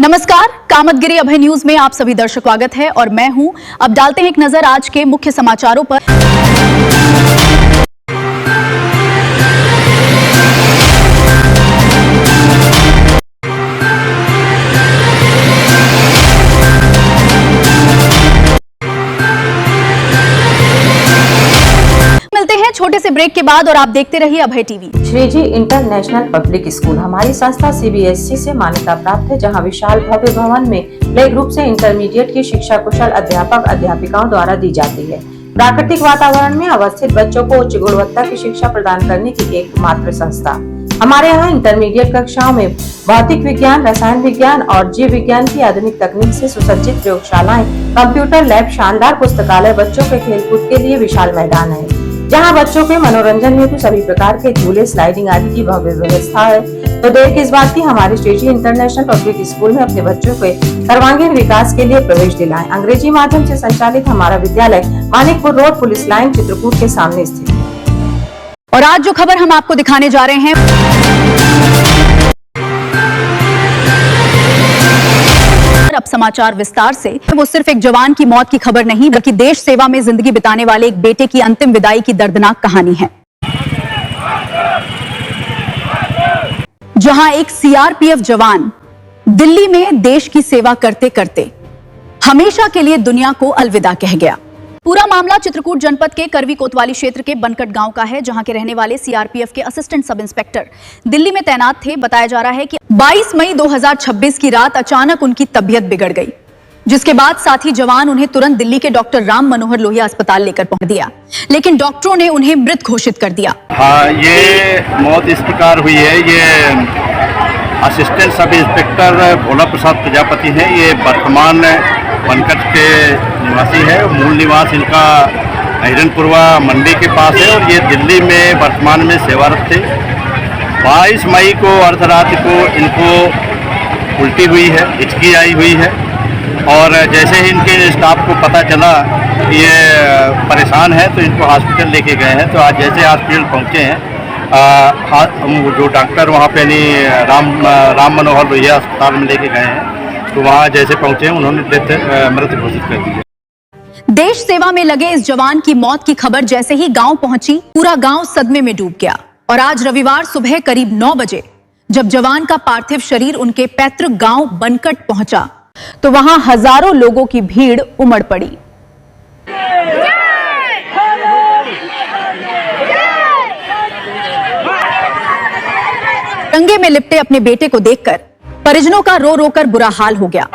नमस्कार, कामतगिरी अभय न्यूज में आप सभी दर्शक स्वागत है और मैं हूं। अब डालते हैं एक नजर आज के मुख्य समाचारों पर। मिलते हैं छोटे से ब्रेक के बाद और आप देखते रहिए Abhay TV. Shriji international public school हमारी संस्था CBSE से मान्यता प्राप्त है, जहां विशाल भव्य भवन में प्ले ग्रुप से इंटरमीडिएट की शिक्षा कुशल अध्यापक अध्यापिकाओं द्वारा दी जाती है। प्राकृतिक वातावरण में अवस्थित बच्चों को उच्च गुणवत्ता की शिक्षा प्रदान करने की एकमात्र संस्था। हमारे यहाँ इंटरमीडिएट कक्षाओं में भौतिक विज्ञान, रसायन विज्ञान और जीव विज्ञान की आधुनिक तकनीक से सुसज्जित प्रयोगशालाएं, कंप्यूटर लैब, शानदार पुस्तकालय, बच्चों के खेलकूद के लिए विशाल मैदान है, जहां बच्चों के मनोरंजन हेतु सभी प्रकार के झूले, स्लाइडिंग आदि की भव्य व्यवस्था है। तो देर किस बात की, हमारे श्रीजी इंटरनेशनल पब्लिक स्कूल में अपने बच्चों के सर्वांगीण विकास के लिए प्रवेश दिलाएं। अंग्रेजी माध्यम से संचालित हमारा विद्यालय Manikpur road, police line, Chitrakoot के सामने स्थित है। और आज जो खबर हम आपको दिखाने जा रहे हैं, अब समाचार विस्तार से। वो सिर्फ एक जवान की मौत की खबर नहीं, बल्कि देश सेवा में जिंदगी बिताने वाले एक बेटे की अंतिम विदाई की दर्दनाक कहानी है, जहां एक CRPF जवान दिल्ली में देश की सेवा करते करते हमेशा के लिए दुनिया को अलविदा कह गया। पूरा मामला चित्रकूट जनपद के करवी कोतवाली क्षेत्र के बनकट गांव का है, जहां के रहने वाले CRPF के असिस्टेंट सब इंस्पेक्टर दिल्ली में तैनात थे। बताया जा रहा है कि 22 मई 2026 की रात अचानक उनकी तबीयत बिगड़ गई, जिसके बाद साथी जवान उन्हें तुरंत दिल्ली के डॉक्टर राम मनोहर लोहिया अस्पताल लेकर पहुंच दिया, लेकिन डॉक्टरों ने उन्हें मृत घोषित कर दिया। हाँ, ये मौत इस प्रकार हुई है। ये असिस्टेंट सब इंस्पेक्टर भोला प्रसाद प्रजापति हैं। ये वर्तमान बनकट के निवासी है। मूल निवास इनका हिरनपुरवा मंडी के पास है और ये दिल्ली में वर्तमान में सेवारत थे। 22 मई को अर्धरात्रि को इनको उल्टी हुई है, हिचकी आई हुई है और जैसे ही इनके स्टाफ को पता चला कि ये परेशान है तो इनको हॉस्पिटल लेके गए हैं। तो आज जैसे हॉस्पिटल पहुँचे हैं, जो डॉक्टर वहाँ पे राम मनोहर लोहिया अस्पताल में लेके गए हैं, तो वहाँ जैसे पहुँचे उन्होंने मृत घोषित कर दी। देश सेवा में लगे इस जवान की मौत की खबर जैसे ही गांव पहुंची, पूरा गांव सदमे में डूब गया। और आज रविवार सुबह करीब 9 बजे जब जवान का पार्थिव शरीर उनके पैतृक गांव बनकट पहुंचा, तो वहां हजारों लोगों की भीड़ उमड़ पड़ी। रंगे में लिपटे अपने बेटे को देखकर परिजनों का रो रो कर बुरा हाल हो गया।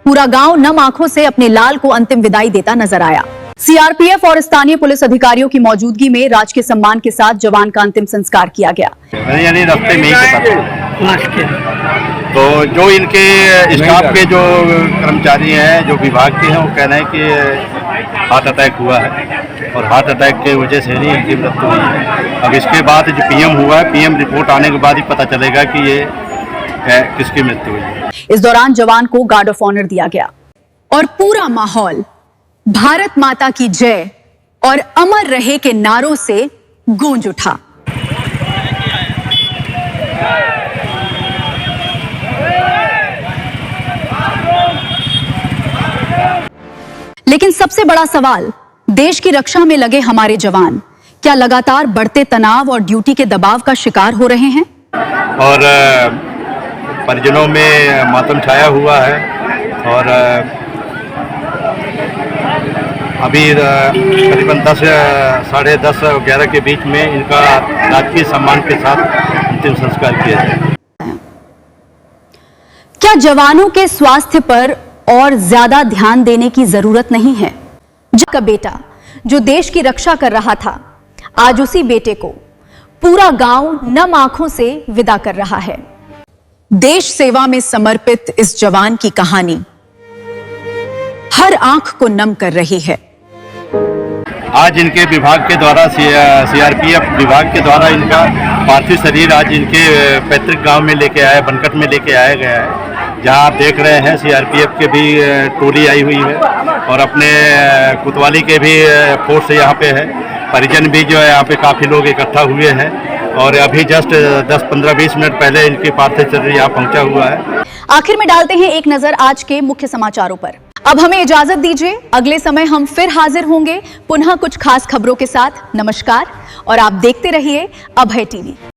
पूरा गांव नम आंखों से अपने लाल को अंतिम विदाई देता नजर आया। CRPF और स्थानीय पुलिस अधिकारियों की मौजूदगी में राजकीय सम्मान के साथ जवान का अंतिम संस्कार किया गया। यानी रास्ते में तो जो इनके स्टाफ के जो कर्मचारी हैं, जो विभाग के हैं, वो कह रहे हैं कि हार्ट अटैक हुआ है और हार्ट अटैक के वजह से ही इनकी मृत्यु हुई है। अब इसके बाद जो PM हुआ है, PM रिपोर्ट आने के बाद ही पता चलेगा कि ये किसकी मृत्यु हुई है। इस दौरान जवान को गार्ड ऑफ ऑनर दिया गया और पूरा माहौल भारत माता की जय और अमर रहे के नारों से गूंज उठा। लेकिन सबसे बड़ा सवाल, देश की रक्षा में लगे हमारे जवान क्या लगातार बढ़ते तनाव और ड्यूटी के दबाव का शिकार हो रहे हैं? और परिजनों में मातम छाया हुआ है और अभी करीबन 10, साढ़े 10, 11 के बीच में इनका राजकीय सम्मान के साथ अंतिम संस्कार किया जाए। क्या जवानों के स्वास्थ्य पर और ज्यादा ध्यान देने की जरूरत नहीं है? जिसका बेटा जो देश की रक्षा कर रहा था, आज उसी बेटे को पूरा गांव नम आंखों से विदा कर रहा है। देश सेवा में समर्पित इस जवान की कहानी हर आंख को नम कर रही है। आज इनके विभाग के द्वारा CRPF विभाग के द्वारा इनका पार्थिव शरीर आज इनके पैतृक गांव में लेके आया, बनकट में लेके आया गया है, जहां आप देख रहे हैं CRPF के भी टोली आई हुई है और अपने कोतवाली के भी फोर्स यहाँ पे है, परिजन भी जो है यहाँ पे काफ़ी लोग इकट्ठा हुए हैं और अभी जस्ट 10-15-20 मिनट पहले इनकी पार्थिव शरीर यहाँ पहुँचा हुआ है। आखिर में डालते हैं एक नजर आज के मुख्य समाचारों पर। अब हमें इजाजत दीजिए, अगले समय हम फिर हाजिर होंगे पुनः कुछ खास खबरों के साथ। नमस्कार और आप देखते रहिए अभय टीवी।